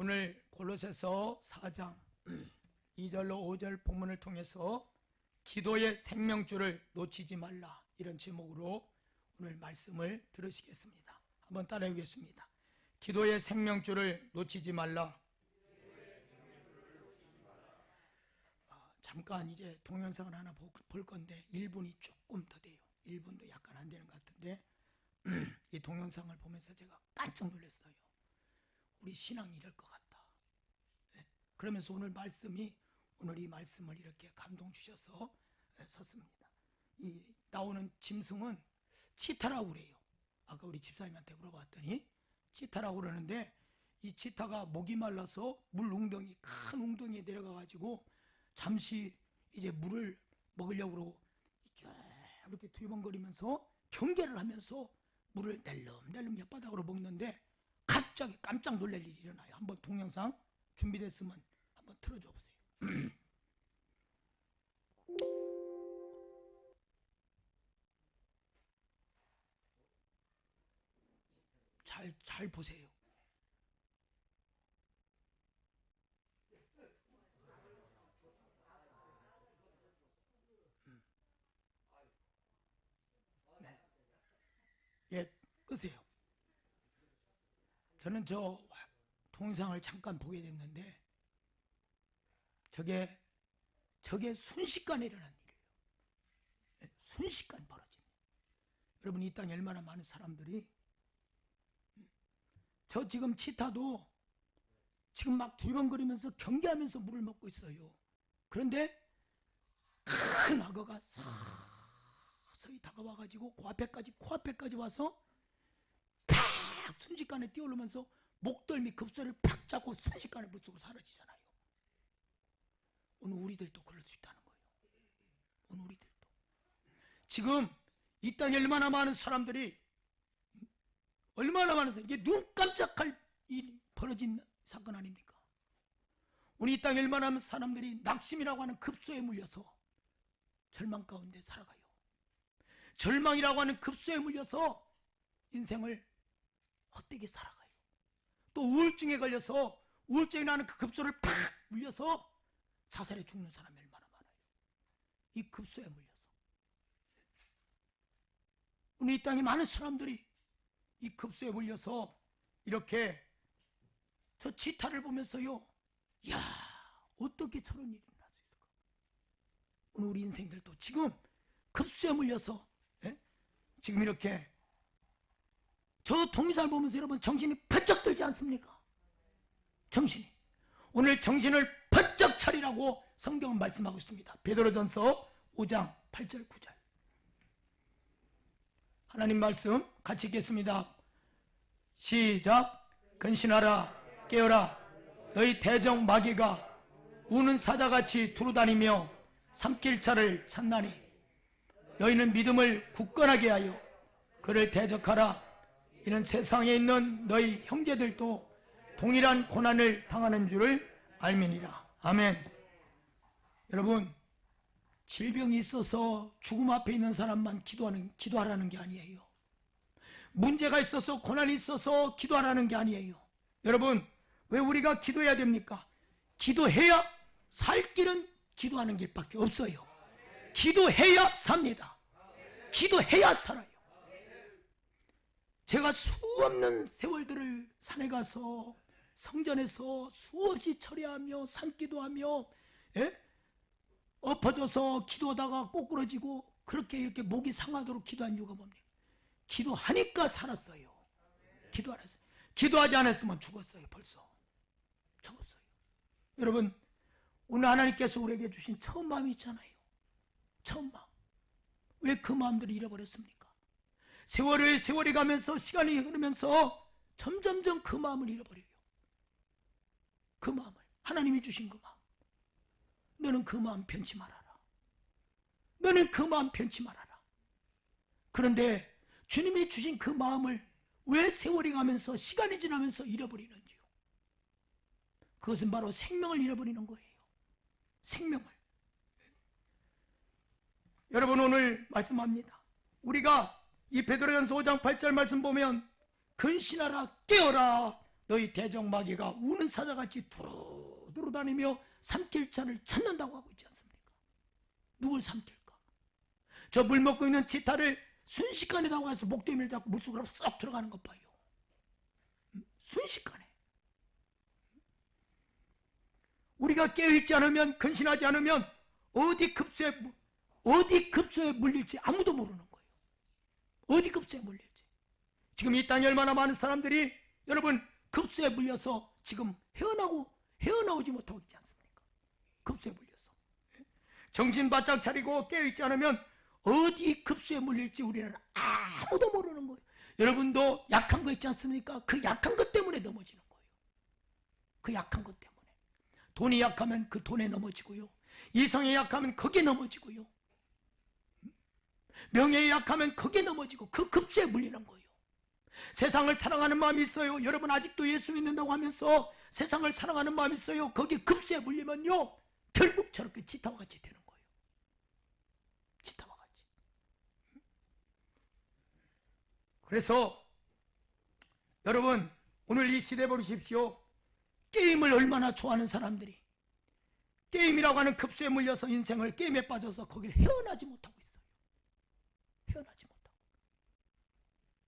오늘 골로새서 4장 2절로 5절 본문을 통해서 기도의 생명줄을 놓치지 말라, 이런 제목으로 오늘 말씀을 들으시겠습니다. 한번 따라해 보겠습니다. 기도의 생명줄을 놓치지 말라. 잠깐 이제 동영상을 하나 볼 건데 1분이 조금 더 돼요. 1분도 약간 안 되는 것 같은데 이 동영상을 보면서 제가 깜짝 놀랐어요. 우리 신앙이 이럴 것 같다. 네. 그러면서 오늘 이 말씀을 이렇게 감동 주셔서 섰습니다. 이 나오는 짐승은 치타라고 그래요. 아까 우리 집사님한테 물어봤더니 치타라고 그러는데, 이 치타가 목이 말라서 큰 웅덩이에 내려가 가지고 잠시 이제 물을 먹으려고 이렇게 두리번거리면서 경계를 하면서 물을 낼름낼름 혓바닥으로 먹는데 갑자기 깜짝 놀랄 일이 일어나요. 한번 동영상 준비됐으면 한번 틀어줘 보세요. 잘 보세요. 네. 예, 끄세요. 저는 저 동영상을 잠깐 보게 됐는데 저게 순식간에 일어난 일이에요. 네, 순식간 벌어집니다. 여러분, 이 땅에 얼마나 많은 사람들이, 저 지금 치타도 지금 막 두리번거리면서 경계하면서 물을 먹고 있어요. 그런데 큰 악어가 서서히 다가와가지고 코앞에까지 와서 탁 순식간에 뛰어오르면서 목덜미 급소를 팍 잡고 순식간에 물속으로 사라지잖아요. 오늘 우리들도 그럴 수 있다는 거예요. 오늘 우리들도 지금 이 땅에 얼마나 많은 사람들이, 이게 눈 깜짝할 일이 벌어진 사건 아닙니까? 오늘 이 땅에 얼마나 많은 사람들이 낙심이라고 하는 급소에 물려서 절망 가운데 살아가요. 절망이라고 하는 급소에 물려서 인생을 헛되게 살아가요. 또 우울증에 걸려서 우울증이라는 그 급소를 팍 물려서 자살해 죽는 사람이 얼마나 많아요. 이 급소에 물려서. 오늘 이 땅에 많은 사람들이 이 급소에 물려서 이렇게 저 치타를 보면서요, 야, 어떻게 저런 일이 일어날 수 있을까? 오늘 우리 인생들도 지금 급소에 물려서 지금 이렇게 저 동영상을 보면서 여러분 정신이 번쩍 들지 않습니까? 정신이. 오늘 정신을 번쩍 차리라고 성경은 말씀하고 있습니다. 베드로전서 5장 8절 9절. 하나님 말씀 같이 읽겠습니다. 시작. 근신하라, 깨어라. 너희 대적 마귀가 우는 사자같이 두루다니며 삼킬 차를 찾나니 너희는 믿음을 굳건하게 하여 그를 대적하라. 이는 세상에 있는 너희 형제들도 동일한 고난을 당하는 줄을 알미니라. 아멘. 여러분, 질병이 있어서 죽음 앞에 있는 사람만 기도하라는 게 아니에요. 문제가 있어서, 고난이 있어서 기도하라는 게 아니에요. 여러분, 왜 우리가 기도해야 됩니까? 기도해야 살 길은 기도하는 길밖에 없어요. 기도해야 삽니다. 기도해야 살아요. 제가 수없는 세월들을 산에 가서 성전에서 수없이 철야하며 산기도하며 엎어져서 기도하다가 꼬꾸러지고 그렇게 이렇게 목이 상하도록 기도한 이유가 뭡니까? 기도하니까 살았어요. 기도 안 했어요. 기도하지 않았으면 죽었어요. 벌써 죽었어요. 여러분, 오늘 하나님께서 우리에게 주신 처음 마음이 있잖아요. 처음 마음. 왜 그 마음들을 잃어버렸습니까? 세월이 가면서, 시간이 흐르면서 점점점 그 마음을 잃어버려요. 그 마음을, 하나님이 주신 그 마음. 너는 그 마음 편치 말아라. 너는 그 마음 편치 말아라. 그런데 주님이 주신 그 마음을 왜 세월이 가면서, 시간이 지나면서 잃어버리는지요? 그것은 바로 생명을 잃어버리는 거예요. 생명을. 여러분, 오늘 말씀합니다. 우리가 이 베드로전서 5장 8절 말씀 보면 근신하라, 깨어라, 너희 대적마귀가 우는 사자같이 두루두루 다니며 삼킬 자를 찾는다고 하고 있지 않습니까? 누굴 삼킬까? 저 물 먹고 있는 치타를 순식간에 나와서 목덜미를 잡고 물속으로 쏙 들어가는 것 봐요. 순식간에. 우리가 깨어있지 않으면, 근신하지 않으면 어디 급소에 물릴지 아무도 모르는 거예요. 어디 급소에 물릴지. 지금 이 땅에 얼마나 많은 사람들이 여러분 급소에 물려서 지금 헤어나오지 못하고 있지 않습니까? 급소에 물려서. 정신 바짝 차리고 깨어있지 않으면 어디 급소에 물릴지 우리는 아무도 모르는 거예요. 여러분도 약한 거 있지 않습니까? 그 약한 것 때문에 넘어지는 거예요. 그 약한 것 때문에. 돈이 약하면 그 돈에 넘어지고요. 이성이 약하면 거기에 넘어지고요. 명예에 약하면 거기에 넘어지고 그 급소에 물리는 거예요. 세상을 사랑하는 마음이 있어요. 여러분 아직도 예수 믿는다고 하면서 세상을 사랑하는 마음이 있어요. 거기에 급소에 물리면요 결국 저렇게 지타와 같이 되는 거예요. 지타와 같이. 그래서 여러분 오늘 이 시대 보십시오. 게임을 얼마나 좋아하는 사람들이 게임이라고 하는 급소에 물려서 인생을 게임에 빠져서 거기를 헤어나지 못하고 있어요. 헤어나지 못하고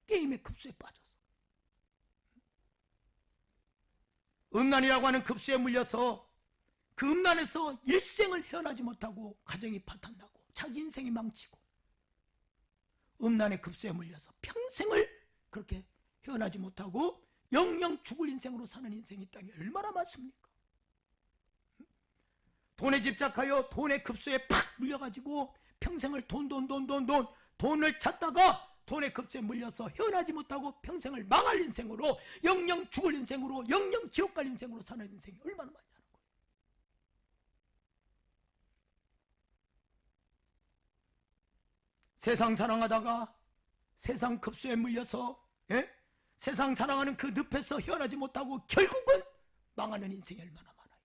게임의 급소에 빠져서 음란이라고 하는 급소에 물려서 그 음란에서 일생을 헤어나지 못하고 가정이 파탄나고 자기 인생이 망치고 음란의 급소에 물려서 평생을 그렇게 헤어나지 못하고 영영 죽을 인생으로 사는 인생이 이 땅에 얼마나 많습니까? 돈에 집착하여 돈의 급소에 팍 물려가지고 평생을 돈을 찾다가 돈의 급소에 물려서 헤어나지 못하고 평생을 망할 인생으로 영영 죽을 인생으로 영영 지옥 갈 인생으로 사는 인생이 얼마나 많냐는 거예요. 세상 사랑하다가 세상 급소에 물려서 세상 사랑하는 그 늪에서 헤어나지 못하고 결국은 망하는 인생이 얼마나 많아요.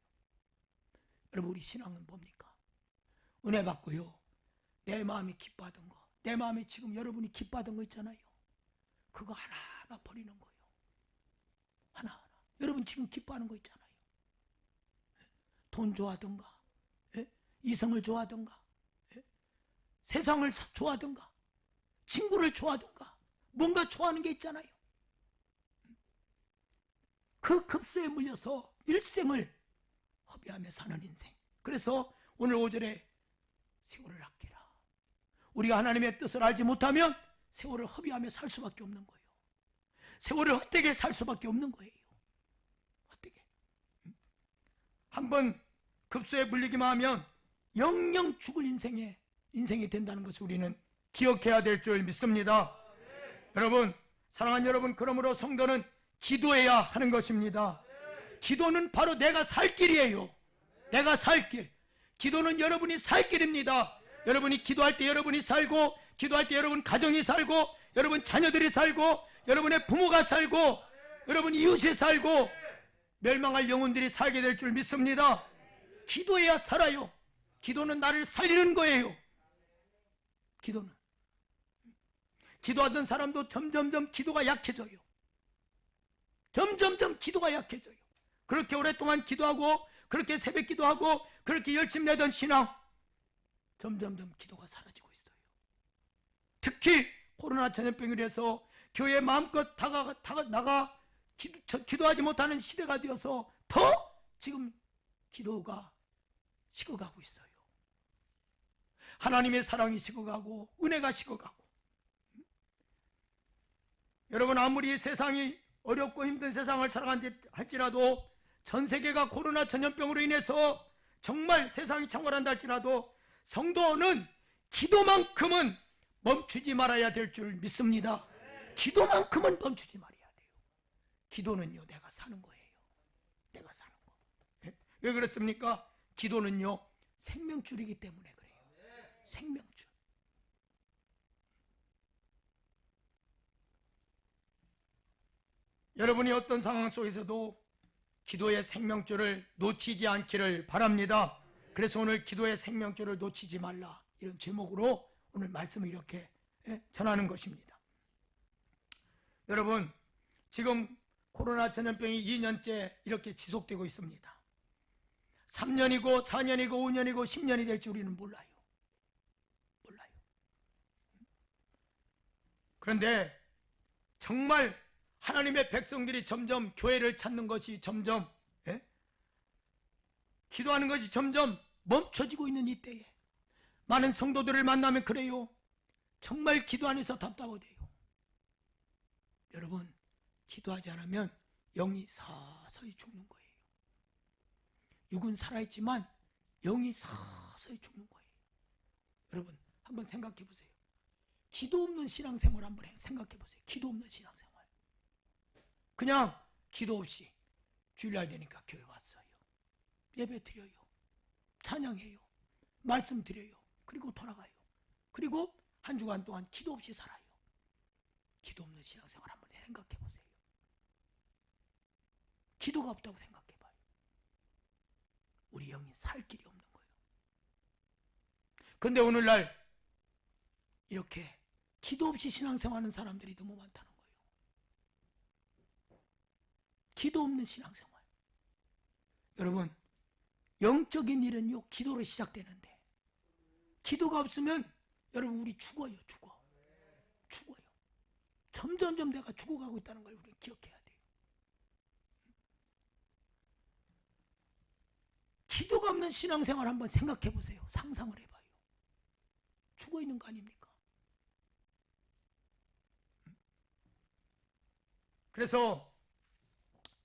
여러분 우리 신앙은 뭡니까? 은혜 받고요. 내 마음이 기뻐하던 거, 내 마음이 지금 여러분이 기뻐하던 거 있잖아요. 그거 하나하나 버리는 거예요. 하나하나. 여러분 지금 기뻐하는 거 있잖아요. 돈 좋아하던가, 이성을 좋아하던가, 세상을 좋아하던가, 친구를 좋아하던가, 뭔가 좋아하는 게 있잖아요. 그 급소에 물려서 일생을 허비하며 사는 인생. 그래서 오늘 5절에 세월을 아끼라. 우리가 하나님의 뜻을 알지 못하면 세월을 허비하며 살 수밖에 없는 거예요. 세월을 헛되게 살 수밖에 없는 거예요. 헛되게. 한번 급소에 물리기만 하면 영영 죽을 인생이 된다는 것을 우리는 기억해야 될 줄 믿습니다. 여러분, 사랑하는 여러분, 그러므로 성도는 기도해야 하는 것입니다. 기도는 바로 내가 살 길이에요. 내가 살 길. 기도는 여러분이 살 길입니다. 여러분이 기도할 때 여러분이 살고, 기도할 때 여러분 가정이 살고, 여러분 자녀들이 살고, 여러분의 부모가 살고, 여러분 이웃이 살고, 멸망할 영혼들이 살게 될 줄 믿습니다. 기도해야 살아요. 기도는 나를 살리는 거예요. 기도는. 기도하던 사람도 점점점 기도가 약해져요. 점점점 기도가 약해져요. 그렇게 오랫동안 기도하고 그렇게 새벽 기도하고 그렇게 열심히 내던 신앙 점점점 기도가 사라지고 있어요. 특히 코로나 전염병으로 해서 교회에 마음껏 나가 기도하지 못하는 시대가 되어서 더 지금 기도가 식어가고 있어요. 하나님의 사랑이 식어가고 은혜가 식어가고. 여러분 아무리 세상이 어렵고 힘든 세상을 살아간다 할지라도 전 세계가 코로나 전염병으로 인해서 정말 세상이 창궐한다 할지라도 성도는 기도만큼은 멈추지 말아야 될 줄 믿습니다. 기도만큼은 멈추지 말아야 돼요. 기도는요 내가 사는 거예요. 내가 사는 거. 왜 그렇습니까? 기도는요 생명줄이기 때문에 그래요. 생명줄. 여러분이 어떤 상황 속에서도 기도의 생명줄을 놓치지 않기를 바랍니다. 그래서 오늘 기도의 생명줄을 놓치지 말라 이런 제목으로 오늘 말씀을 이렇게 전하는 것입니다. 여러분 지금 코로나 전염병이 2년째 이렇게 지속되고 있습니다. 3년이고 4년이고 5년이고 10년이 될지 우리는 몰라요. 그런데 정말 하나님의 백성들이 점점 교회를 찾는 것이 점점 기도하는 것이 점점 멈춰지고 있는 이때에 많은 성도들을 만나면 그래요. 정말 기도 안에서 답답하대요. 여러분, 기도하지 않으면 영이 서서히 죽는 거예요. 육은 살아있지만 영이 서서히 죽는 거예요. 여러분, 한번 생각해 보세요. 기도 없는 신앙생활 한번 생각해 보세요. 기도 없는 신앙생활. 그냥 기도 없이 주일날 되니까 교회 왔어요. 예배 드려요. 찬양해요. 말씀 드려요. 그리고 돌아가요. 그리고 한 주간 동안 기도 없이 살아요. 기도 없는 신앙생활 한번 생각해 보세요. 기도가 없다고 생각해 봐요. 우리 영이 살 길이 없는 거예요. 그런데 오늘날 이렇게 기도 없이 신앙생활하는 사람들이 너무 많다는 거예요. 기도 없는 신앙생활. 여러분, 영적인 일은요, 기도로 시작되는데 기도가 없으면 여러분 우리 죽어요. 죽어요. 점점 내가 죽어가고 있다는 걸 우리는 기억해야 돼요. 기도가 없는 신앙생활 한번 생각해 보세요. 상상을 해봐요. 죽어 있는 거 아닙니까? 그래서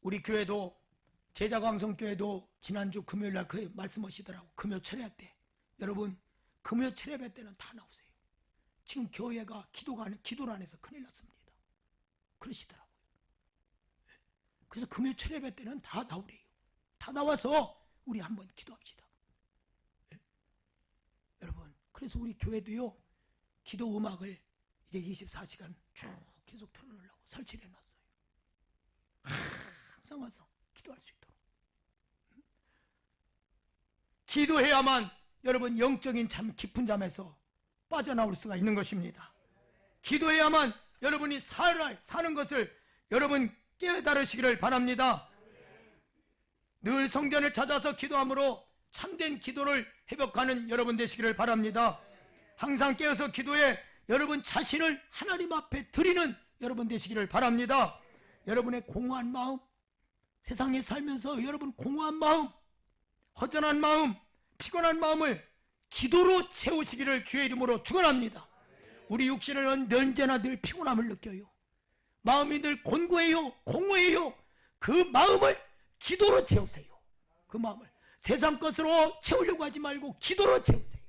우리 교회도 제자광성교회도 지난주 금요일날 그 말씀하시더라고. 금요 철야 때 여러분 금요 철야배 때는 다 나오세요. 지금 교회가 기도를 안 해서 큰일 났습니다. 그러시더라고요. 그래서 금요 철야배 때는 다 나오래요. 다 나와서 우리 한번 기도합시다. 여러분, 그래서 우리 교회도요 기도 음악을 이제 24시간 쭉 계속 틀어놓으려고 설치를 해놨어요. 항상 와서 기도할 수 있도록. 기도해야만 여러분 영적인 참 깊은 잠에서 빠져나올 수가 있는 것입니다. 기도해야만 여러분이 사는 것을 여러분 깨달으시기를 바랍니다. 늘 성전을 찾아서 기도함으로 참된 기도를 회복하는 여러분 되시기를 바랍니다. 항상 깨어서 기도해 여러분 자신을 하나님 앞에 드리는 여러분 되시기를 바랍니다. 여러분의 공허한 마음, 세상에 살면서 여러분 공허한 마음, 허전한 마음, 피곤한 마음을 기도로 채우시기를 주의 이름으로 축원합니다. 우리 육신은 언제나 늘 피곤함을 느껴요. 마음이 늘 곤고해요. 공허해요. 그 마음을 기도로 채우세요. 그 마음을 세상 것으로 채우려고 하지 말고 기도로 채우세요.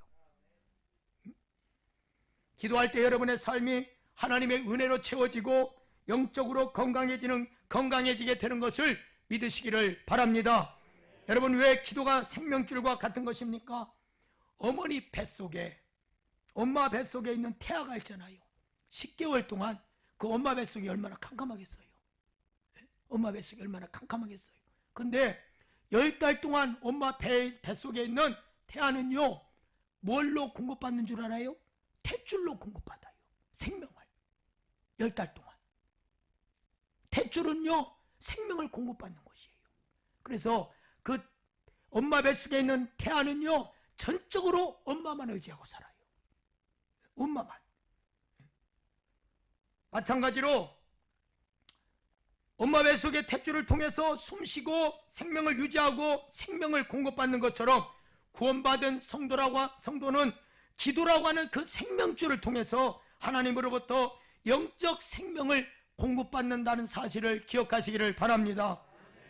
기도할 때 여러분의 삶이 하나님의 은혜로 채워지고 영적으로 건강해지게 되는 것을 믿으시기를 바랍니다. 여러분, 왜 기도가 생명줄과 같은 것입니까? 어머니 뱃속에, 엄마 뱃속에 있는 태아가 있잖아요. 10개월 동안 그 엄마 뱃속이 얼마나 캄캄하겠어요. 엄마 뱃속이 얼마나 캄캄하겠어요. 근데 10달 동안 엄마 뱃속에 있는 태아는요 뭘로 공급받는 줄 알아요? 탯줄로 공급받아요. 생명을 10달 동안 탯줄은요 생명을 공급받는 것이에요. 그래서 그 엄마 뱃속에 있는 태아는요 전적으로 엄마만 의지하고 살아요. 엄마만. 마찬가지로 엄마 뱃속의 탯줄을 통해서 숨쉬고 생명을 유지하고 생명을 공급받는 것처럼 구원받은 성도는 기도라고 하는 그 생명줄을 통해서 하나님으로부터 영적 생명을 공급받는다는 사실을 기억하시기를 바랍니다.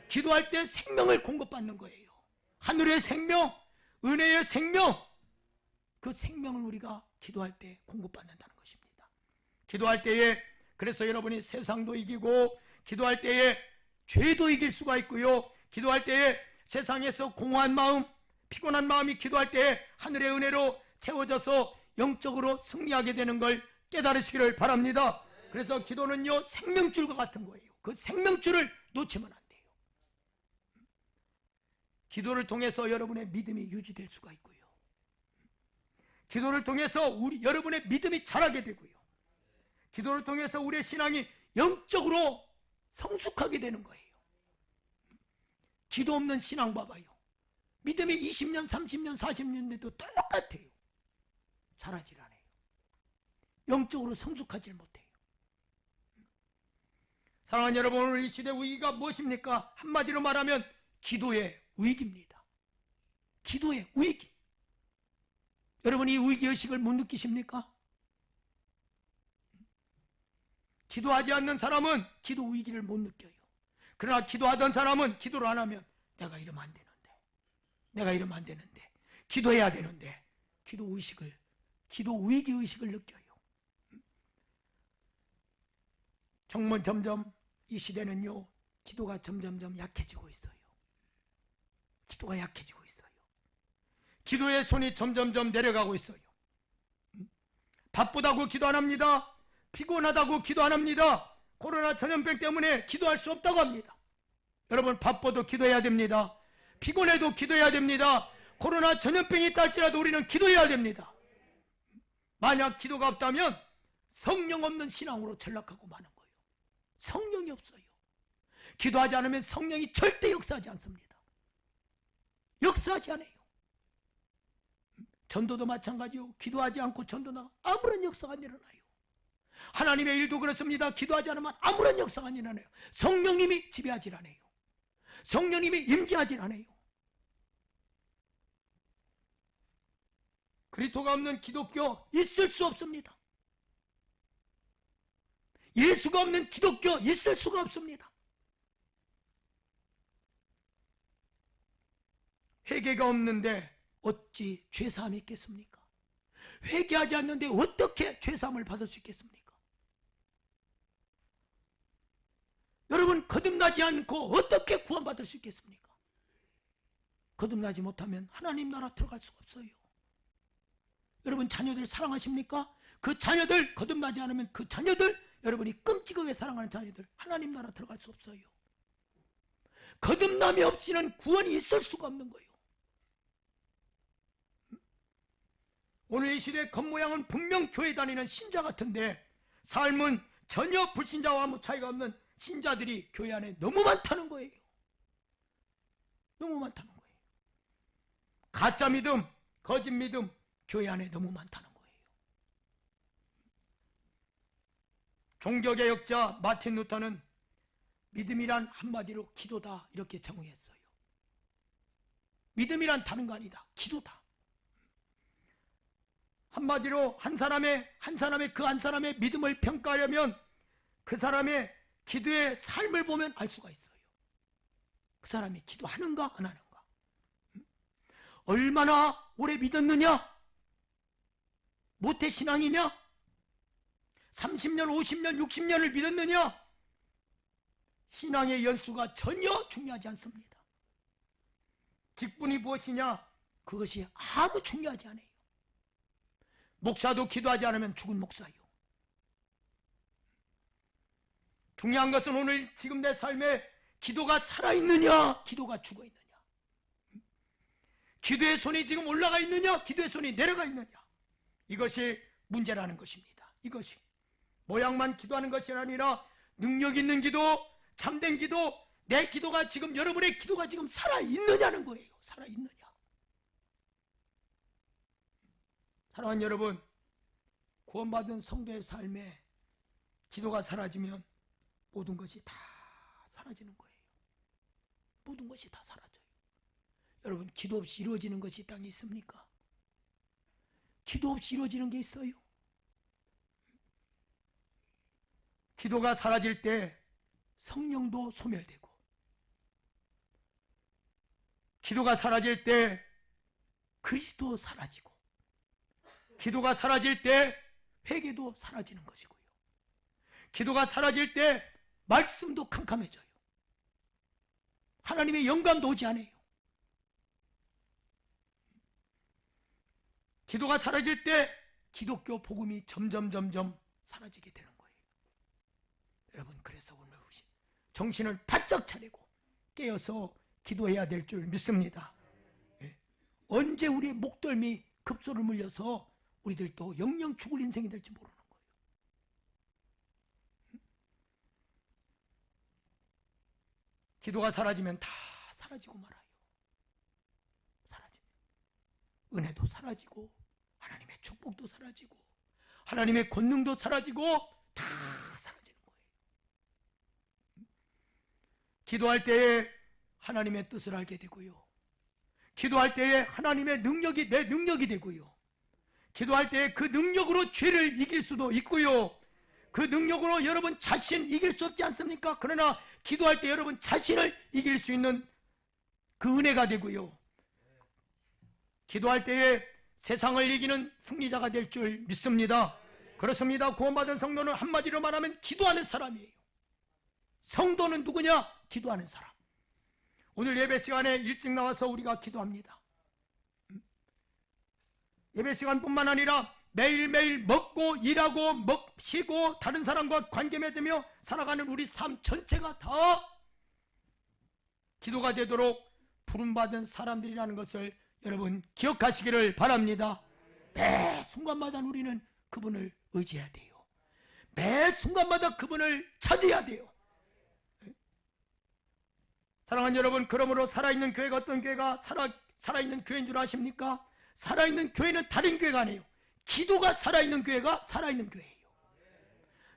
기도할 때 생명을 공급받는 거예요. 하늘의 생명, 은혜의 생명, 그 생명을 우리가 기도할 때 공급받는다는 것입니다. 기도할 때에 그래서 여러분이 세상도 이기고 기도할 때에 죄도 이길 수가 있고요. 기도할 때에 세상에서 공허한 마음, 피곤한 마음이 기도할 때에 하늘의 은혜로 채워져서 영적으로 승리하게 되는 걸 깨달으시기를 바랍니다. 그래서 기도는요 생명줄과 같은 거예요. 그 생명줄을 놓치면 안 돼요. 기도를 통해서 여러분의 믿음이 유지될 수가 있고요. 기도를 통해서 여러분의 믿음이 자라게 되고요. 기도를 통해서 우리의 신앙이 영적으로 성숙하게 되는 거예요. 기도 없는 신앙 봐봐요. 믿음이 20년, 30년, 40년 돼도 똑같아요. 자라질 않아요. 영적으로 성숙하지 못해요. 사랑하는 여러분, 오늘 이 시대 위기가 무엇입니까? 한마디로 말하면 기도의 위기입니다. 기도의 위기. 여러분, 이 위기의식을 못 느끼십니까? 기도하지 않는 사람은 기도 위기를 못 느껴요. 그러나 기도하던 사람은 기도를 안 하면 내가 이러면 안 되는데, 내가 이러면 안 되는데, 기도해야 되는데, 기도 위기의식을 느껴요. 정말 점점 이 시대는요, 기도가 점점점 약해지고 있어요. 기도가 약해지고 있어요. 기도의 손이 점점점 내려가고 있어요. 바쁘다고 기도 안 합니다. 피곤하다고 기도 안 합니다. 코로나 전염병 때문에 기도할 수 없다고 합니다. 여러분, 바빠도 기도해야 됩니다. 피곤해도 기도해야 됩니다. 코로나 전염병이 있다 할지라도 우리는 기도해야 됩니다. 만약 기도가 없다면 성령 없는 신앙으로 전락하고 마는 거예요. 성령이 없어요. 기도하지 않으면 성령이 절대 역사하지 않습니다. 역사하지 않아요. 전도도 마찬가지요. 기도하지 않고 전도나 아무런 역사가 안 일어나요. 하나님의 일도 그렇습니다. 기도하지 않으면 아무런 역사가 안 일어나요. 성령님이 지배하지 않아요. 성령님이 임재하지 않아요. 그리스도가 없는 기독교 있을 수 없습니다. 예수가 없는 기독교 있을 수가 없습니다. 회개가 없는데 어찌 죄사함이 있겠습니까? 회개하지 않는데 어떻게 죄사함을 받을 수 있겠습니까? 여러분, 거듭나지 않고 어떻게 구원받을 수 있겠습니까? 거듭나지 못하면 하나님 나라 들어갈 수가 없어요. 여러분, 자녀들 사랑하십니까? 그 자녀들 거듭나지 않으면 그 자녀들, 여러분이 끔찍하게 사랑하는 자녀들 하나님 나라 들어갈 수 없어요. 거듭남이 없이는 구원이 있을 수가 없는 거예요. 오늘 이 시대 겉모양은 분명 교회 다니는 신자 같은데 삶은 전혀 불신자와 아무 차이가 없는 신자들이 교회 안에 너무 많다는 거예요. 너무 많다는 거예요. 가짜 믿음, 거짓 믿음 교회 안에 너무 많다는 거예요. 종교개혁자 마틴 루터는 믿음이란 한마디로 기도다 이렇게 정의했어요. 믿음이란 다른 거 아니다. 기도다. 한마디로 한 사람의 그 한 사람의 믿음을 평가하려면 그 사람의 기도의 삶을 보면 알 수가 있어요. 그 사람이 기도하는가 안 하는가, 얼마나 오래 믿었느냐, 모태신앙이냐, 30년, 50년, 60년을 믿었느냐, 신앙의 연수가 전혀 중요하지 않습니다. 직분이 무엇이냐, 그것이 아무 중요하지 않아요. 목사도 기도하지 않으면 죽은 목사예요. 중요한 것은 오늘 지금 내 삶에 기도가 살아있느냐, 기도가 죽어있느냐, 기도의 손이 지금 올라가 있느냐, 기도의 손이 내려가 있느냐, 이것이 문제라는 것입니다. 이것이 모양만 기도하는 것이 아니라 능력 있는 기도, 참된 기도, 내 기도가 지금, 여러분의 기도가 지금 살아있느냐는 거예요. 살아있느냐. 사랑하는 여러분, 구원받은 성도의 삶에 기도가 사라지면 모든 것이 다 사라지는 거예요. 모든 것이 다 사라져요. 여러분, 기도 없이 이루어지는 것이 이 땅에 있습니까? 기도 없이 이루어지는 게 있어요? 기도가 사라질 때 성령도 소멸되고, 기도가 사라질 때 그리스도 사라지고, 기도가 사라질 때 회개도 사라지는 것이고요. 기도가 사라질 때 말씀도 캄캄해져요. 하나님의 영감도 오지 않아요. 기도가 사라질 때 기독교 복음이 점점 사라지게 되는 거예요. 여러분, 그래서 오늘 정신을 바짝 차리고 깨어서 기도해야 될 줄 믿습니다. 언제 우리의 목덜미 급소를 물려서 우리들도 영영 죽을 인생이 될지 모르는 거예요. 기도가 사라지면 다 사라지고 말아요. 사라지면 은혜도 사라지고 하나님의 축복도 사라지고 하나님의 권능도 사라지고 다 사라지는 거예요. 기도할 때에 하나님의 뜻을 알게 되고요. 기도할 때에 하나님의 능력이 내 능력이 되고요. 기도할 때에 그 능력으로 죄를 이길 수도 있고요. 그 능력으로 여러분 자신 이길 수 없지 않습니까? 그러나 기도할 때 여러분 자신을 이길 수 있는 그 은혜가 되고요. 기도할 때에 세상을 이기는 승리자가 될 줄 믿습니다. 그렇습니다. 구원받은 성도는 한마디로 말하면 기도하는 사람이에요. 성도는 누구냐? 기도하는 사람. 오늘 예배 시간에 일찍 나와서 우리가 기도합니다. 예배 시간뿐만 아니라 매일매일 먹고 일하고 쉬고 다른 사람과 관계 맺으며 살아가는 우리 삶 전체가 다 기도가 되도록 부름받은 사람들이라는 것을 여러분 기억하시기를 바랍니다. 매 순간마다 우리는 그분을 의지해야 돼요. 매 순간마다 그분을 찾아야 돼요. 사랑하는 여러분, 그러므로 살아있는 교회가 어떤 교회가 살아있는 교회인 줄 아십니까? 살아있는 교회는 다른 교회가 아니에요. 기도가 살아있는 교회가 살아있는 교회예요.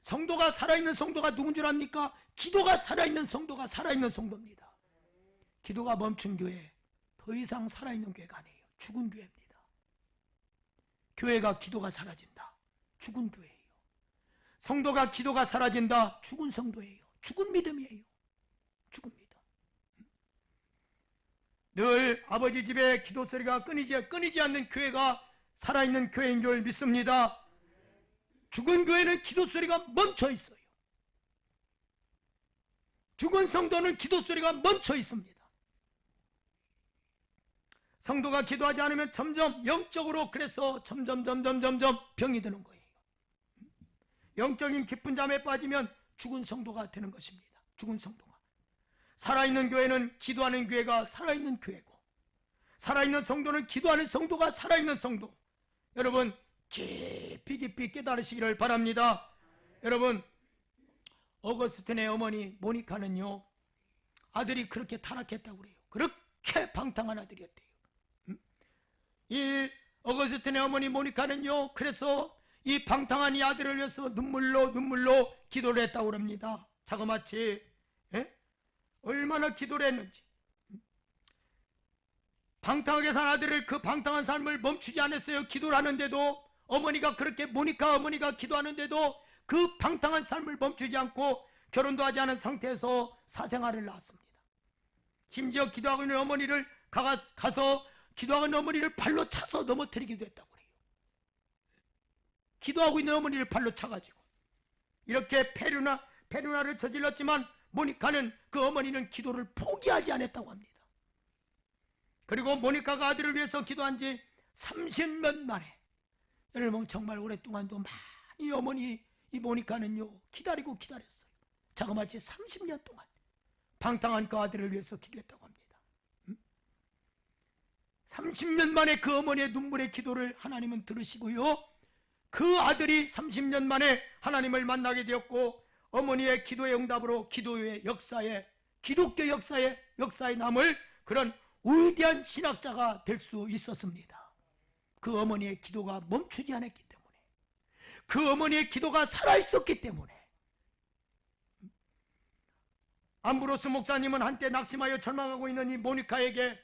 성도가 살아있는 성도가 누군 줄 압니까? 기도가 살아있는 성도가 살아있는 성도입니다. 기도가 멈춘 교회, 더 이상 살아있는 교회가 아니에요. 죽은 교회입니다. 교회가 기도가 사라진다, 죽은 교회예요. 성도가 기도가 사라진다, 죽은 성도예요. 죽은 믿음이에요. 죽은 믿음. 늘 아버지 집에 기도 소리가 끊이지 않는 교회가 살아있는 교회인 줄 믿습니다. 죽은 교회는 기도 소리가 멈춰 있어요. 죽은 성도는 기도 소리가 멈춰 있습니다. 성도가 기도하지 않으면 점점 영적으로 그래서 점점 병이 드는 거예요. 영적인 깊은 잠에 빠지면 죽은 성도가 되는 것입니다. 죽은 성도가. 살아있는 교회는 기도하는 교회가 살아있는 교회고, 살아있는 성도는 기도하는 성도가 살아있는 성도. 여러분 깊이 깨달으시기를 바랍니다. 여러분, 어거스틴의 어머니 모니카는요, 아들이 그렇게 타락했다고 그래요. 그렇게 방탕한 아들이었대요. 이 어거스틴의 어머니 모니카는요, 그래서 이 방탕한 이 아들을 위해서 눈물로 기도를 했다고 합니다. 자그마치 얼마나 기도를 했는지. 방탕하게 산 아들을, 그 방탕한 삶을 멈추지 않았어요. 기도를 하는데도, 어머니가 그렇게, 모니카 어머니가 기도하는데도 그 방탕한 삶을 멈추지 않고 결혼도 하지 않은 상태에서 사생활을 낳았습니다. 심지어 기도하고 있는 어머니를 가서 기도하고 있는 어머니를 발로 차서 넘어뜨리기도 했다고 그래요. 기도하고 있는 어머니를 발로 차가지고 이렇게 페루나를 저질렀지만 모니카는, 그 어머니는 기도를 포기하지 않았다고 합니다. 그리고 모니카가 아들을 위해서 기도한 지 30년 만에, 여러분 정말 오랫동안도 많이 어머니 이 모니카는요 기다렸어요. 자그마치 30년 동안 방탕한 그 아들을 위해서 기도했다고 합니다. 30년 만에 그 어머니의 눈물의 기도를 하나님은 들으시고요, 그 아들이 30년 만에 하나님을 만나게 되었고, 어머니의 기도의 응답으로 기도의 역사에, 기독교 역사에 남을 그런 위대한 신학자가 될 수 있었습니다. 그 어머니의 기도가 멈추지 않았기 때문에, 그 어머니의 기도가 살아있었기 때문에. 암브로스 목사님은 한때 낙심하여 절망하고 있는 이 모니카에게,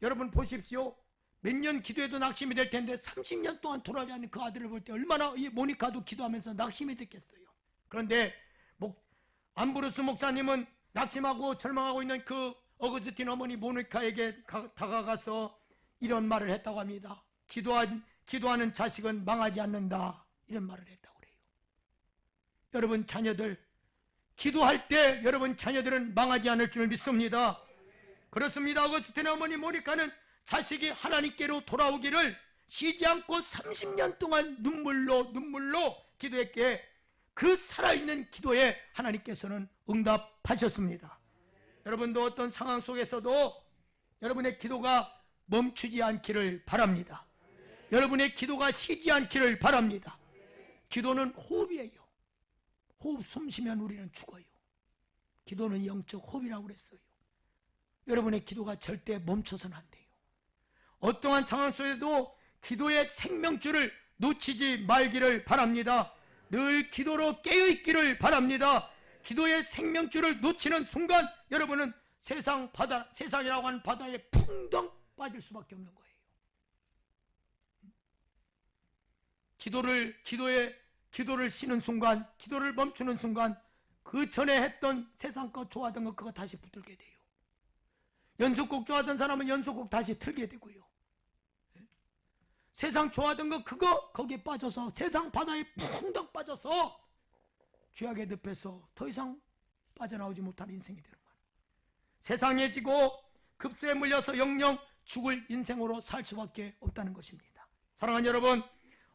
여러분 보십시오, 몇 년 기도해도 낙심이 될 텐데 30년 동안 돌아가지 않는 그 아들을 볼 때 얼마나 이 모니카도 기도하면서 낙심이 됐겠어요. 그런데 암브로스 목사님은 낙심하고 절망하고 있는 그 어거스틴 어머니 모니카에게 다가가서 이런 말을 했다고 합니다. 기도하는 자식은 망하지 않는다, 이런 말을 했다고 그래요. 여러분 자녀들, 기도할 때 여러분 자녀들은 망하지 않을 줄 믿습니다. 그렇습니다. 어거스틴 어머니 모니카는 자식이 하나님께로 돌아오기를 쉬지 않고 30년 동안 눈물로 기도했기에 그 살아있는 기도에 하나님께서는 응답하셨습니다. 여러분도 어떤 상황 속에서도 여러분의 기도가 멈추지 않기를 바랍니다. 여러분의 기도가 쉬지 않기를 바랍니다. 기도는 호흡이에요. 호흡 숨 쉬면 우리는 죽어요. 기도는 영적 호흡이라고 그랬어요. 여러분의 기도가 절대 멈춰서는 안 돼요. 어떠한 상황 속에도 기도의 생명줄을 놓치지 말기를 바랍니다. 늘 기도로 깨어있기를 바랍니다. 기도의 생명줄을 놓치는 순간 여러분은 세상이라고 하는 바다에 풍덩 빠질 수밖에 없는 거예요. 기도를 쉬는 순간, 기도를 멈추는 순간 그 전에 했던 세상 거 좋아하던 거 그거 다시 붙들게 돼요. 연속곡 좋아하던 사람은 연속곡 다시 틀게 되고요. 세상 좋아하던 거 그거 거기에 빠져서 세상 바다에 풍덩 빠져서 죄악의 늪에서 더 이상 빠져나오지 못한 인생이 되는 거예요. 세상에 지고 급수에 물려서 영영 죽을 인생으로 살 수밖에 없다는 것입니다. 사랑하는 여러분,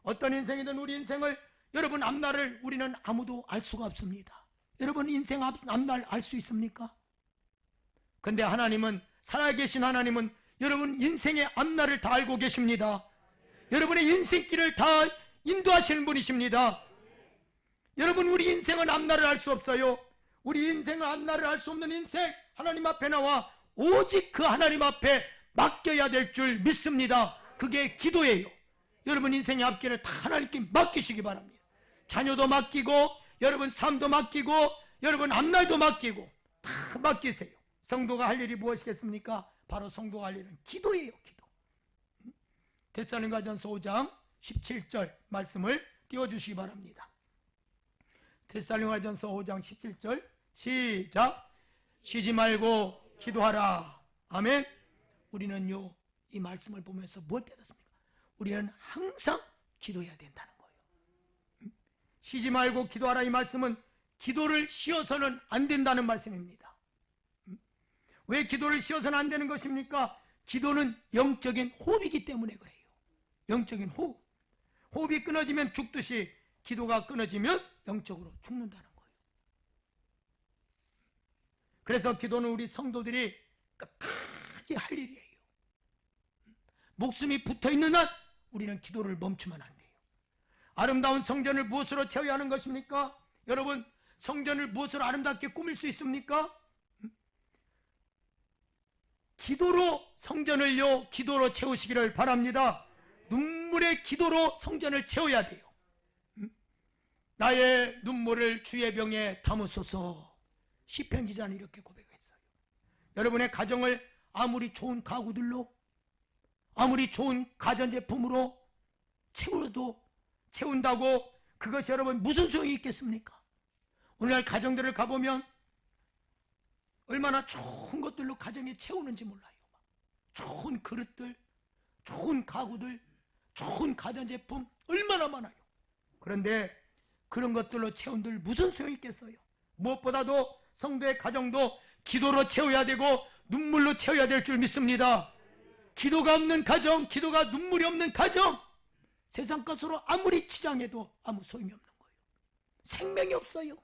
어떤 인생이든 우리 인생을 여러분 앞날을 우리는 아무도 알 수가 없습니다. 여러분 인생 앞날 알 수 있습니까? 근데 하나님은, 살아계신 하나님은 여러분 인생의 앞날을 다 알고 계십니다. 여러분의 인생길을 다 인도하시는 분이십니다. 여러분 우리 인생은 앞날을 알 수 없어요. 우리 인생은 앞날을 알 수 없는 인생, 하나님 앞에 나와 오직 그 하나님 앞에 맡겨야 될 줄 믿습니다. 그게 기도예요. 여러분 인생의 앞길을 다 하나님께 맡기시기 바랍니다. 자녀도 맡기고 여러분 삶도 맡기고 여러분 앞날도 맡기고 다 맡기세요. 성도가 할 일이 무엇이겠습니까? 바로 성도가 할 일은 기도예요. 기도. 데살로니가전서 5장 17절 말씀을 띄워주시기 바랍니다. 데살로니가전서 5장 17절 시작. 쉬지 말고 기도하라. 아멘. 우리는요 이 말씀을 보면서 뭘 깨닫습니까? 우리는 항상 기도해야 된다는 거예요. 쉬지 말고 기도하라 이 말씀은 기도를 쉬어서는 안 된다는 말씀입니다. 왜 기도를 쉬어서는 안 되는 것입니까? 기도는 영적인 호흡이기 때문에 그래요. 영적인 호흡. 호흡이 끊어지면 죽듯이 기도가 끊어지면 영적으로 죽는다는 거예요. 그래서 기도는 우리 성도들이 끝까지 할 일이에요. 목숨이 붙어있는 한 우리는 기도를 멈추면 안 돼요. 아름다운 성전을 무엇으로 채워야 하는 것입니까? 여러분 성전을 무엇으로 아름답게 꾸밀 수 있습니까? 기도로 성전을요 기도로 채우시기를 바랍니다. 눈물의 기도로 성전을 채워야 돼요. 나의 눈물을 주의 병에 담으소서. 시편 기자는 이렇게 고백했어요. 여러분의 가정을 아무리 좋은 가구들로 아무리 좋은 가전제품으로 채운다고 그것이 여러분 무슨 소용이 있겠습니까? 오늘날 가정들을 가보면 얼마나 좋은 것들로 가정에 채우는지 몰라요. 좋은 그릇들, 좋은 가구들, 좋은 가전제품 얼마나 많아요. 그런데 그런 것들로 채운들 무슨 소용이 있겠어요? 무엇보다도 성도의 가정도 기도로 채워야 되고 눈물로 채워야 될 줄 믿습니다. 기도가 없는 가정, 기도가 눈물이 없는 가정, 세상 것으로 아무리 치장해도 아무 소용이 없는 거예요. 생명이 없어요.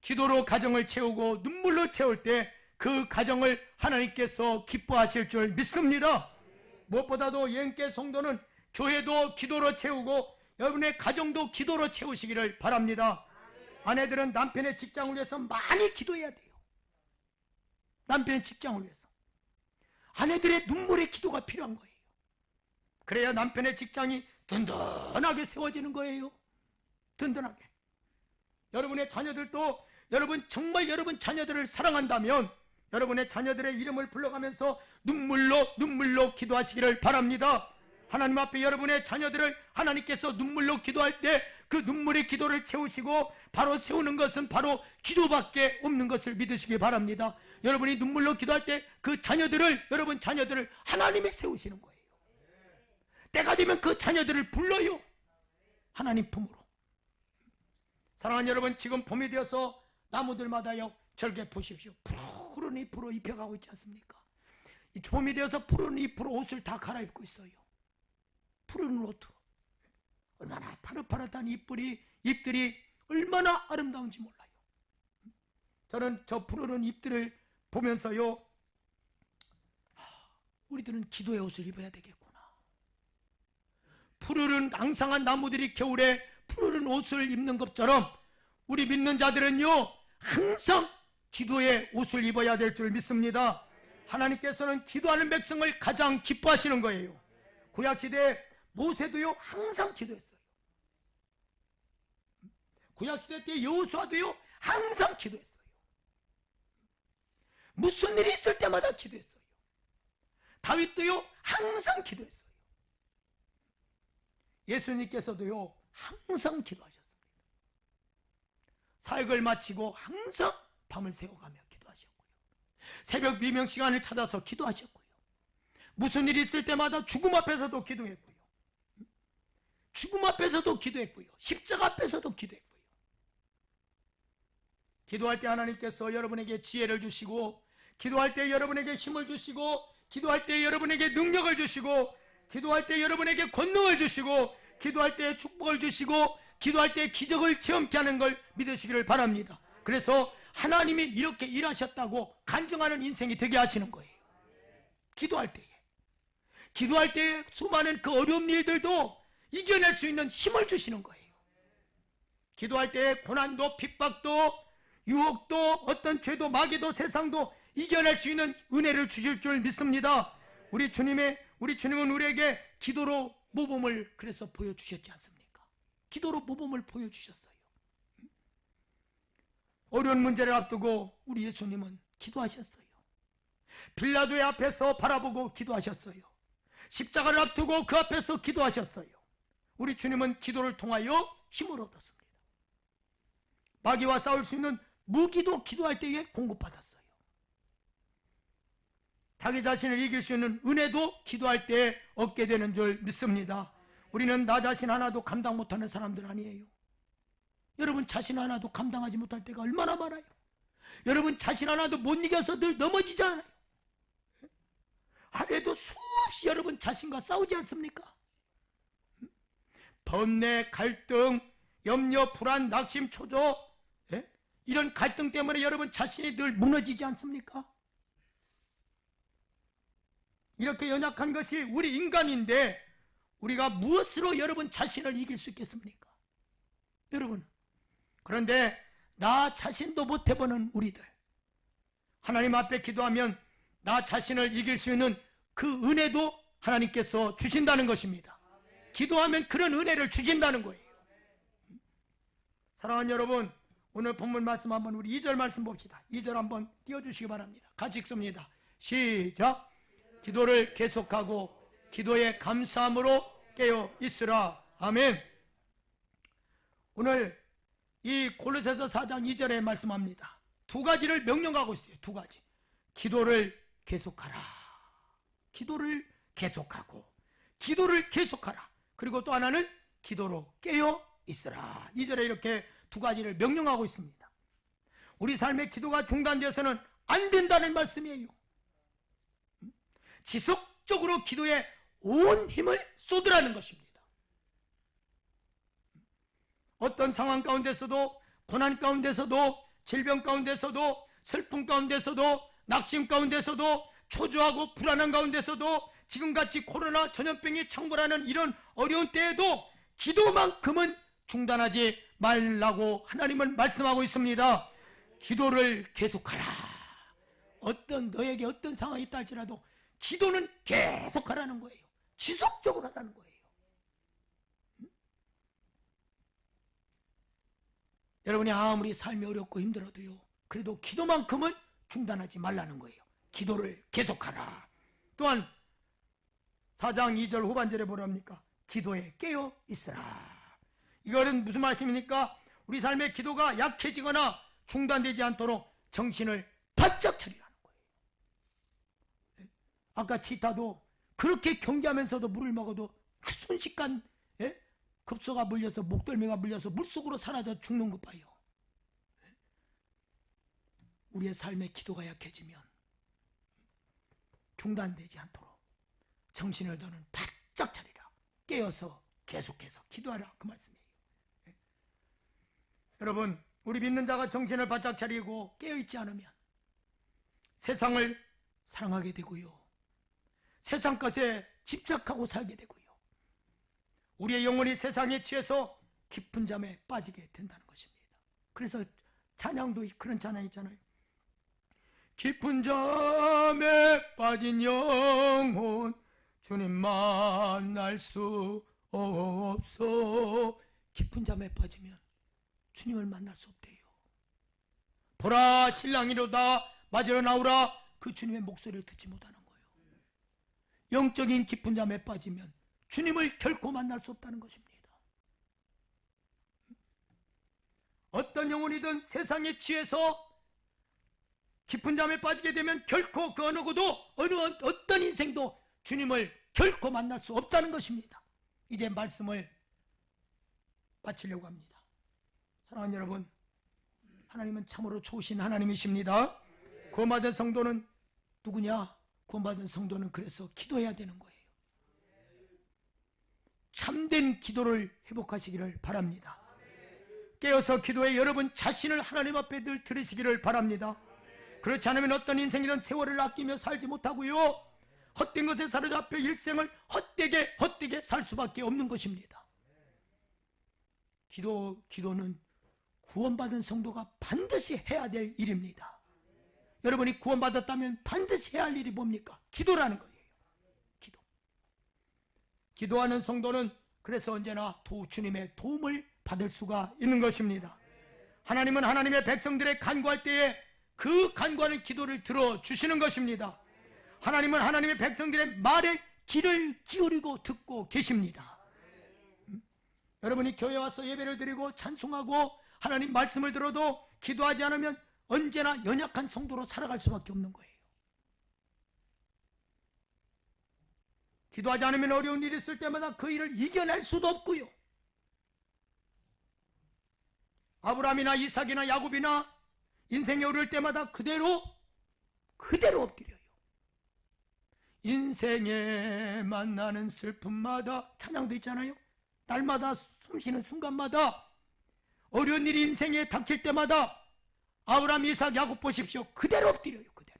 기도로 가정을 채우고 눈물로 채울 때 그 가정을 하나님께서 기뻐하실 줄 믿습니다. 무엇보다도 예언계 성도는 교회도 기도로 채우고 여러분의 가정도 기도로 채우시기를 바랍니다. 아내들은 남편의 직장을 위해서 많이 기도해야 돼요. 남편의 직장을 위해서. 아내들의 눈물의 기도가 필요한 거예요. 그래야 남편의 직장이 든든하게 세워지는 거예요. 든든하게. 여러분의 자녀들도 정말 여러분 자녀들을 사랑한다면 여러분의 자녀들의 이름을 불러가면서 눈물로 기도하시기를 바랍니다. 하나님 앞에 여러분의 자녀들을 하나님께서 눈물로 기도할 때 그 눈물의 기도를 채우시고 바로 세우는 것은 바로 기도밖에 없는 것을 믿으시기 바랍니다. 여러분이 눈물로 기도할 때 그 여러분 자녀들을 하나님이 세우시는 거예요. 때가 되면 그 자녀들을 불러요. 하나님 품으로. 사랑하는 여러분, 지금 봄이 되어서 나무들마다요 절개 보십시오. 푸른 잎으로 입혀가고 있지 않습니까? 이 봄이 되어서 푸른 잎으로 옷을 다 갈아입고 있어요. 푸른 옷으로. 얼마나 파릇파릇한 잎들이 얼마나 아름다운지 몰라요. 저는 저 푸르른 잎들을 보면서요, 우리들은 기도의 옷을 입어야 되겠구나. 푸르른 앙상한 나무들이 겨울에 푸르른 옷을 입는 것처럼 우리 믿는 자들은요 항상 기도의 옷을 입어야 될 줄 믿습니다. 하나님께서는 기도하는 백성을 가장 기뻐하시는 거예요. 구약시대 모세도요 항상 기도했어요. 구약시대 때 여호수아도요 항상 기도했어요. 무슨 일이 있을 때마다 기도했어요. 다윗도요 항상 기도했어요. 예수님께서도요 항상 기도하셨습니다. 사역을 마치고 항상 밤을 새워가며 기도하셨고요. 새벽 미명 시간을 찾아서 기도하셨고요. 무슨 일이 있을 때마다 죽음 앞에서도 기도했고요. 죽음 앞에서도 기도했고요. 십자가 앞에서도 기도했고요. 기도할 때 하나님께서 여러분에게 지혜를 주시고, 기도할 때 여러분에게 힘을 주시고, 기도할 때 여러분에게 능력을 주시고, 기도할 때 여러분에게 권능을 주시고, 기도할 때 축복을 주시고, 기도할 때 기적을 체험케 하는 걸 믿으시기를 바랍니다. 그래서 하나님이 이렇게 일하셨다고 간증하는 인생이 되게 하시는 거예요. 기도할 때에. 기도할 때에 수많은 그 어려운 일들도 이겨낼 수 있는 힘을 주시는 거예요. 기도할 때에 고난도 핍박도 유혹도 어떤 죄도 마귀도 세상도 이겨낼 수 있는 은혜를 주실 줄 믿습니다. 우리 주님은 우리에게 기도로 모범을 그래서 보여주셨지 않습니까? 기도로 모범을 보여주셨어요. 어려운 문제를 앞두고 우리 예수님은 기도하셨어요. 빌라도의 앞에서 바라보고 기도하셨어요. 십자가를 앞두고 그 앞에서 기도하셨어요. 우리 주님은 기도를 통하여 힘을 얻었습니다. 마귀와 싸울 수 있는 무기도 기도할 때에 공급받았어요. 자기 자신을 이길 수 있는 은혜도 기도할 때 얻게 되는 줄 믿습니다. 우리는 나 자신 하나도 감당 못하는 사람들 아니에요. 여러분 자신 하나도 감당하지 못할 때가 얼마나 많아요. 여러분 자신 하나도 못 이겨서 늘 넘어지잖아요. 하루에도 수없이 여러분 자신과 싸우지 않습니까? 번뇌, 갈등, 염려, 불안, 낙심, 초조, 이런 갈등 때문에 여러분 자신이 늘 무너지지 않습니까? 이렇게 연약한 것이 우리 인간인데 우리가 무엇으로 여러분 자신을 이길 수 있겠습니까? 여러분, 그런데 나 자신도 못 해보는 우리들, 하나님 앞에 기도하면 나 자신을 이길 수 있는 그 은혜도 하나님께서 주신다는 것입니다. 기도하면 그런 은혜를 주신다는 거예요. 사랑하는 여러분, 오늘 본문 말씀 한번 우리 2절 말씀 봅시다. 2절 한번 띄워주시기 바랍니다. 같이 읽습니다. 시작. 기도를 계속하고 기도에 감사함으로 깨어 있으라. 아멘. 오늘 이 골로새서 4장 2절에 말씀합니다. 두 가지를 명령하고 있어요. 두 가지. 기도를 계속하라. 기도를 계속하고 기도를 계속하라. 그리고 또 하나는 기도로 깨어 있으라. 2절에 이렇게 두 가지를 명령하고 있습니다. 우리 삶의 기도가 중단되어서는 안 된다는 말씀이에요. 지속적으로 기도에 온 힘을 쏟으라는 것입니다. 어떤 상황 가운데서도, 고난 가운데서도, 질병 가운데서도, 슬픔 가운데서도, 낙심 가운데서도, 초조하고 불안한 가운데서도, 지금같이 코로나 전염병이 창궐하는 이런 어려운 때에도 기도만큼은 중단하지 말라고 하나님은 말씀하고 있습니다. 기도를 계속하라. 너에게 어떤 상황이 있다 할지라도 기도는 계속하라는 거예요. 지속적으로 하라는 거예요. 여러분이 아무리 삶이 어렵고 힘들어도요, 그래도 기도만큼은 중단하지 말라는 거예요. 기도를 계속하라. 또한 4장 2절 후반절에 뭐랍니까? 기도에 깨어 있으라. 이거는 무슨 말씀입니까? 우리 삶의 기도가 약해지거나 중단되지 않도록 정신을 바짝 차리라는 거예요. 아까 치타도 그렇게 경계하면서도 물을 먹어도 순식간 급소가 물려서, 목덜미가 물려서 물속으로 사라져 죽는 것 봐요. 우리의 삶의 기도가 약해지면 중단되지 않도록 정신을 너는 바짝 차리라. 깨어서 계속해서 기도하라. 그 말씀이에요. 여러분, 우리 믿는 자가 정신을 바짝 차리고 깨어있지 않으면 세상을 사랑하게 되고요, 세상 것에 집착하고 살게 되고요, 우리의 영혼이 세상에 취해서 깊은 잠에 빠지게 된다는 것입니다. 그래서 찬양도 그런 찬양 있잖아요. 깊은 잠에 빠진 영혼 주님 만날 수 없어. 깊은 잠에 빠지면 주님을 만날 수 없대요. 보라 신랑이로다 맞으러 나오라. 그 주님의 목소리를 듣지 못하는 거예요. 영적인 깊은 잠에 빠지면 주님을 결코 만날 수 없다는 것입니다. 어떤 영혼이든 세상에 취해서 깊은 잠에 빠지게 되면 결코 그 어느 곳도 어떤 인생도 주님을 결코 만날 수 없다는 것입니다. 이제 말씀을 마치려고 합니다. 사랑하는 여러분, 하나님은 참으로 좋으신 하나님이십니다. 구원받은 성도는 누구냐? 구원받은 성도는 그래서 기도해야 되는 거예요. 참된 기도를 회복하시기를 바랍니다. 깨어서 기도해 여러분 자신을 하나님 앞에 늘 들으시기를 바랍니다. 그렇지 않으면 어떤 인생이든 세월을 아끼며 살지 못하고요, 헛된 것에 사로잡혀 일생을 헛되게 살 수밖에 없는 것입니다. 기도는 구원받은 성도가 반드시 해야 될 일입니다. 여러분이 구원받았다면 반드시 해야 할 일이 뭡니까? 기도라는 거예요. 기도하는 성도는 그래서 언제나 주님의 도움을 받을 수가 있는 것입니다. 하나님은 하나님의 백성들의 간구할 때에 그 간구하는 기도를 들어주시는 것입니다. 하나님은 하나님의 백성들의 말에 귀를 기울이고 듣고 계십니다. 여러분이 교회 와서 예배를 드리고 찬송하고 하나님 말씀을 들어도 기도하지 않으면 언제나 연약한 성도로 살아갈 수밖에 없는 거예요. 기도하지 않으면 어려운 일이 있을 때마다 그 일을 이겨낼 수도 없고요, 아브라함이나 이삭이나 야곱이나 인생이 어려울 때마다 그대로 엎드려요. 인생에 만나는 슬픔마다 찬양도 있잖아요. 날마다 숨쉬는 순간마다 어려운 일이 인생에 닥칠 때마다 아브라함, 이삭, 야곱 보십시오. 그대로 엎드려요. 그대로.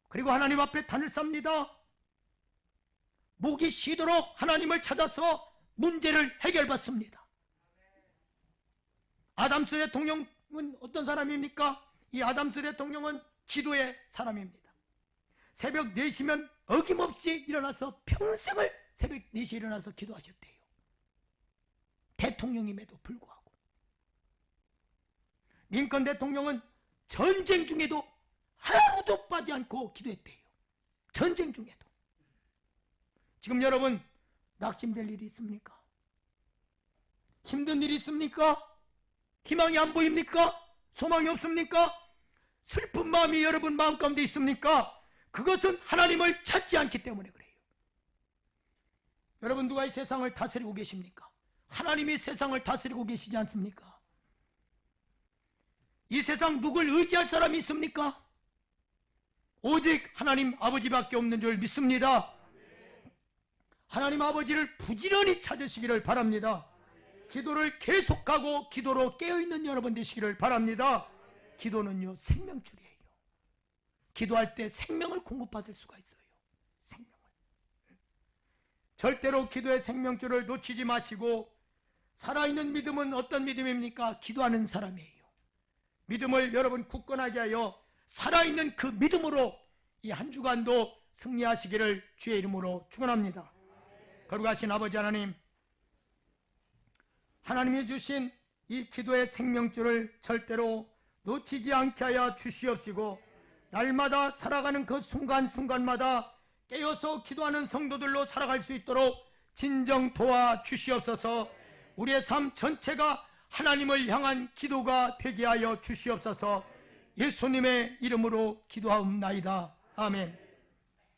그리고 하나님 앞에 단을 쌉니다. 목이 쉬도록 하나님을 찾아서 문제를 해결받습니다. 아담스 대통령은 어떤 사람입니까? 이 아담스 대통령은 기도의 사람입니다. 새벽 4시면 어김없이 일어나서 평생을 새벽 4시에 일어나서 기도하셨대요. 대통령임에도 불구하고. 링컨 대통령은 전쟁 중에도 하루도 빠지 않고 기도했대요. 전쟁 중에도. 지금 여러분 낙심될 일이 있습니까? 힘든 일이 있습니까? 희망이 안 보입니까? 소망이 없습니까? 슬픈 마음이 여러분 마음 가운데 있습니까? 그것은 하나님을 찾지 않기 때문에 그래요. 여러분 누가 이 세상을 다스리고 계십니까? 하나님이 세상을 다스리고 계시지 않습니까? 이 세상 누굴 의지할 사람이 있습니까? 오직 하나님 아버지밖에 없는 줄 믿습니다. 하나님 아버지를 부지런히 찾으시기를 바랍니다. 기도를 계속하고 기도로 깨어있는 여러분 되시기를 바랍니다. 기도는요 생명줄이에요. 기도할 때 생명을 공급받을 수가 있어요. 생명을. 절대로 기도의 생명줄을 놓치지 마시고, 살아있는 믿음은 어떤 믿음입니까? 기도하는 사람이에요. 믿음을 여러분 굳건하게 하여 살아있는 그 믿음으로 이 한 주간도 승리하시기를 주의 이름으로 축원합니다. 거룩하신 아버지 하나님, 하나님이 주신 이 기도의 생명줄을 절대로 놓치지 않게 하여 주시옵시고, 날마다 살아가는 그 순간순간마다 깨어서 기도하는 성도들로 살아갈 수 있도록 진정 도와주시옵소서. 우리의 삶 전체가 하나님을 향한 기도가 되게 하여 주시옵소서. 예수님의 이름으로 기도하옵나이다. 아멘.